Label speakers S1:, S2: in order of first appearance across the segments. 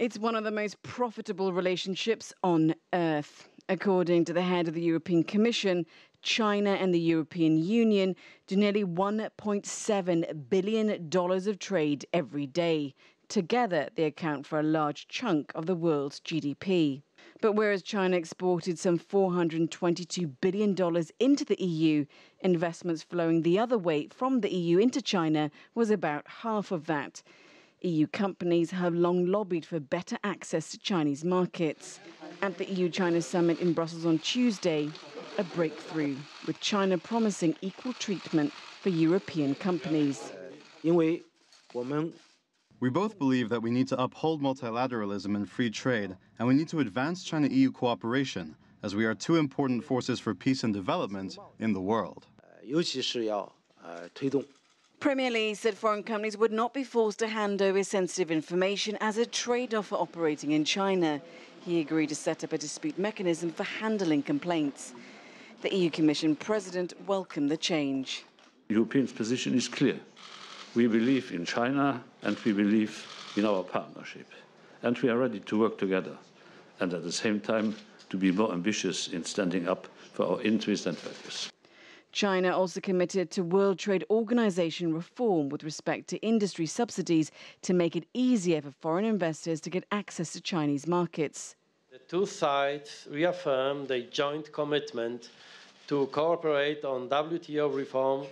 S1: It's one of the most profitable relationships on earth. According to the head of the European Commission, China and the European Union do nearly $1.7 billion of trade every day. Together, they account for a large chunk of the world's GDP. But whereas China exported some $422 billion into the EU, investments flowing the other way from the EU into China was about half of that. EU companies have long lobbied for better access to Chinese markets. At the EU-China summit in Brussels on Tuesday, a breakthrough, with China promising equal treatment for European companies.
S2: We both believe that we need to uphold multilateralism and free trade, and we need to advance China-EU cooperation, as we are two important forces for peace and development in the world.
S1: Premier Li said foreign companies would not be forced to hand over sensitive information as a trade-off for operating in China. He agreed to set up a dispute mechanism for handling complaints. The EU Commission President welcomed the change.
S3: The European position is clear. We believe in China and we believe in our partnership. And we are ready to work together and at the same time to be more ambitious in standing up for our interests and values.
S1: China also committed to World Trade Organization reform with respect to industry subsidies to make it easier for foreign investors to get access to Chinese markets.
S4: The two sides reaffirmed their joint commitment to cooperate on WTO reform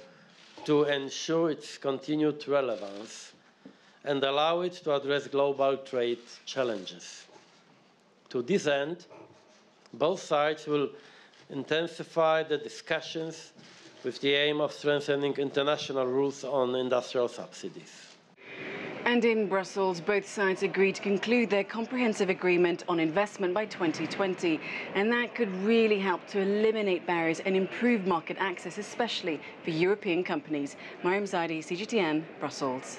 S4: to ensure its continued relevance and allow it to address global trade challenges. To this end, both sides will intensify the discussions with the aim of strengthening international rules on industrial subsidies.
S1: And in Brussels, both sides agreed to conclude their comprehensive agreement on investment by 2020. And that could really help to eliminate barriers and improve market access, especially for European companies. Mariam Zaidi, CGTN, Brussels.